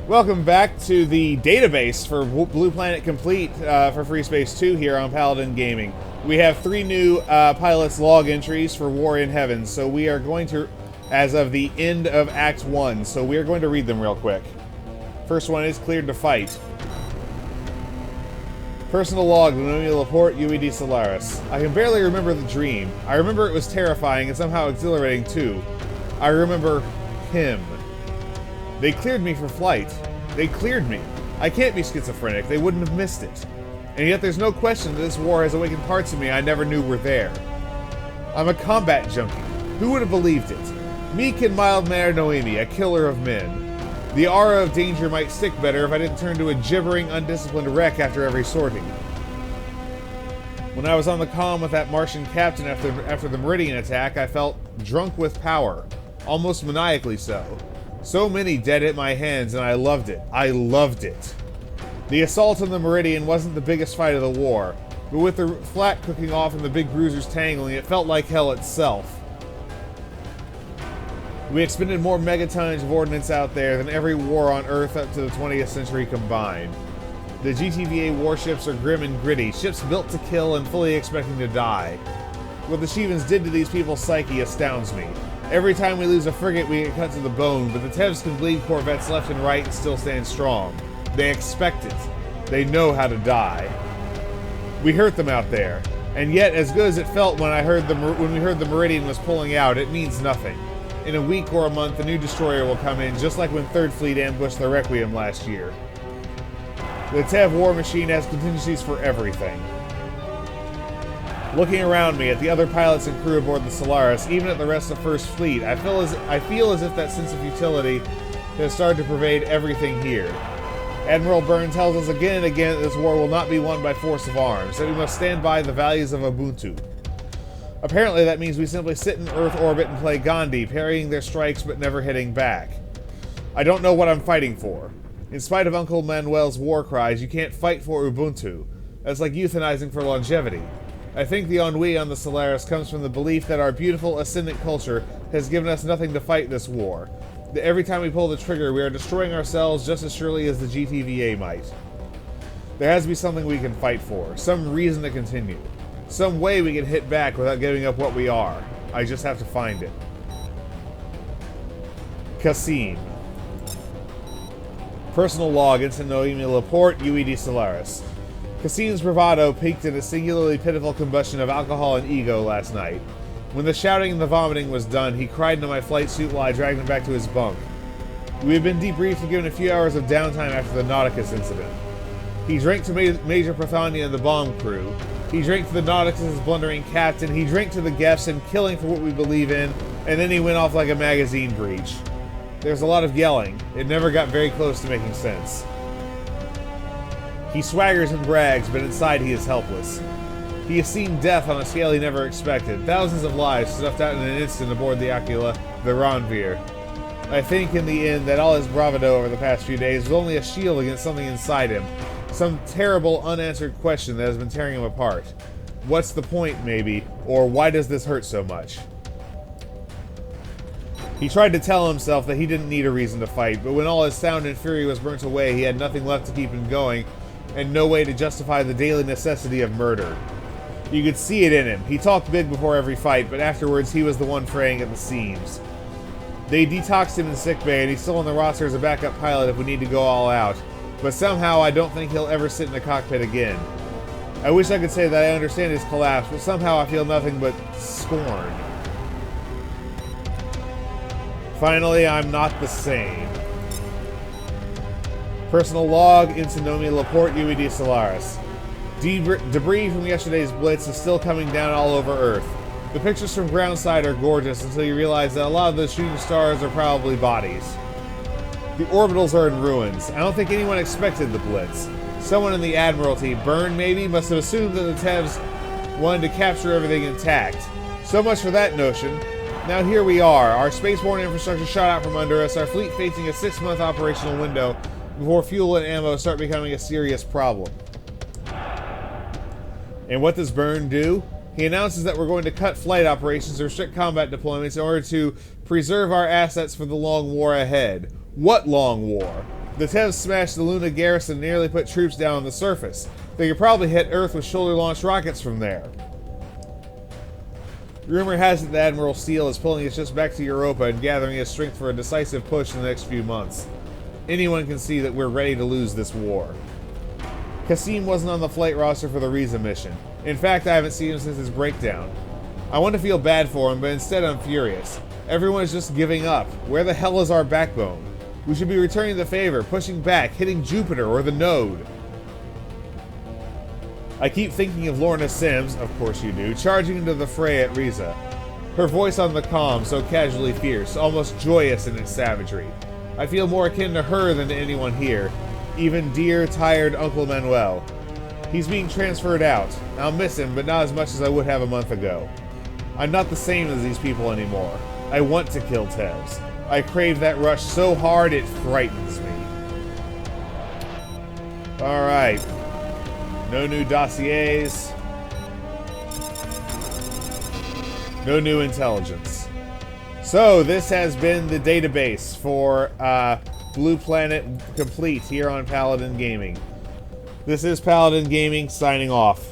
Welcome back to the database for Blue Planet Complete for Freespace 2 here on Paladin Gaming. We have 3 new pilots log entries for War in Heaven, so we are going to, as of the end of Act 1, so we are going to read them real quick. First one is cleared to fight. Personal log, Noemi Laporte, UED Solaris. I can barely remember the dream. I remember it was terrifying and somehow exhilarating too. I remember him. They cleared me for flight. They cleared me. I can't be schizophrenic. They wouldn't have missed it. And yet there's no question that this war has awakened parts of me I never knew were there. I'm a combat junkie. Who would have believed it? Meek and mild-mannered Noemi, a killer of men. The aura of danger might stick better if I didn't turn to a gibbering, undisciplined wreck after every sortie. When I was on the comm with that Martian captain after the Meridian attack, I felt drunk with power. Almost maniacally so. So many dead at my hands, and I loved it. I loved it. The assault on the Meridian wasn't the biggest fight of the war, but with the flak cooking off and the big bruisers tangling, it felt like hell itself. We expended more megatonnage of ordnance out there than every war on Earth up to the 20th century combined. The GTVA warships are grim and gritty, ships built to kill and fully expecting to die. What the Shivans did to these people's psyche astounds me. Every time we lose a frigate, we get cut to the bone, but the Tevs can bleed corvettes left and right and still stand strong. They expect it. They know how to die. We hurt them out there, and yet, as good as it felt when we heard the Meridian was pulling out, it means nothing. In a week or a month, a new destroyer will come in, just like when 3rd Fleet ambushed the Requiem last year. The Tev war machine has contingencies for everything. Looking around me at the other pilots and crew aboard the Solaris, even at the rest of 1st Fleet, I feel as if that sense of futility has started to pervade everything here. Admiral Byrne tells us again and again that this war will not be won by force of arms, that we must stand by the values of Ubuntu. Apparently that means we simply sit in Earth orbit and play Gandhi, parrying their strikes but never hitting back. I don't know what I'm fighting for. In spite of Uncle Manuel's war cries, you can't fight for Ubuntu. That's like euthanizing for longevity. I think the ennui on the Solaris comes from the belief that our beautiful ascendant culture has given us nothing to fight this war. That every time we pull the trigger, we are destroying ourselves just as surely as the GTVA might. There has to be something we can fight for, some reason to continue. Some way we can hit back without giving up what we are. I just have to find it. Kassim. Personal log, Ensign Noemi Laporte, UED Solaris. Kassim's bravado peaked in a singularly pitiful combustion of alcohol and ego last night. When the shouting and the vomiting was done, he cried into my flight suit while I dragged him back to his bunk. We had been debriefed and given a few hours of downtime after the Nauticus incident. He drank to Major Prothania and the bomb crew. He drank to the Nauticus' blundering captain. He drank to the Gefs and killing for what we believe in, and then he went off like a magazine breach. There's a lot of yelling. It never got very close to making sense. He swaggers and brags, but inside he is helpless. He has seen death on a scale he never expected. Thousands of lives snuffed out in an instant aboard the Aquila, the Ranvir. I think in the end that all his bravado over the past few days was only a shield against something inside him. Some terrible unanswered question that has been tearing him apart. What's the point, maybe? Or why does this hurt so much? He tried to tell himself that he didn't need a reason to fight, but when all his sound and fury was burnt away, he had nothing left to keep him going, and no way to justify the daily necessity of murder. You could see it in him. He talked big before every fight, but afterwards he was the one fraying at the seams. They detoxed him in sickbay, and he's still on the roster as a backup pilot if we need to go all out. But somehow I don't think he'll ever sit in a cockpit again. I wish I could say that I understand his collapse, but somehow I feel nothing but scorn. Finally, I'm not the same. Personal log, Ensign Noemi Laporte, UED Solaris. Debris from yesterday's blitz is still coming down all over Earth. The pictures from groundside are gorgeous until you realize that a lot of those shooting stars are probably bodies. The orbitals are in ruins. I don't think anyone expected the blitz. Someone in the Admiralty, Byrne maybe, must have assumed that the Tevs wanted to capture everything intact. So much for that notion. Now here we are, our spaceborne infrastructure shot out from under us, our fleet facing a 6-month operational window before fuel and ammo start becoming a serious problem. And what does Byrne do? He announces that we're going to cut flight operations or restrict combat deployments in order to preserve our assets for the long war ahead. What long war? The Tevs smashed the Luna garrison and nearly put troops down on the surface. They could probably hit Earth with shoulder-launched rockets from there. Rumor has it that Admiral Steele is pulling his ships back to Europa and gathering his strength for a decisive push in the next few months. Anyone can see that we're ready to lose this war. Kassim wasn't on the flight roster for the Riza mission. In fact, I haven't seen him since his breakdown. I want to feel bad for him, but instead I'm furious. Everyone is just giving up. Where the hell is our backbone? We should be returning the favor, pushing back, hitting Jupiter or the Node. I keep thinking of Lorna Sims, of course you do, charging into the fray at Riza. Her voice on the comm, so casually fierce, almost joyous in its savagery. I feel more akin to her than to anyone here, even dear, tired Uncle Manuel. He's being transferred out. I'll miss him, but not as much as I would have a month ago. I'm not the same as these people anymore. I want to kill Tevs. I crave that rush so hard it frightens me. Alright. No new dossiers. No new intelligence. So, this has been the database for Blue Planet complete here on Paladin Gaming. This is Paladin Gaming signing off.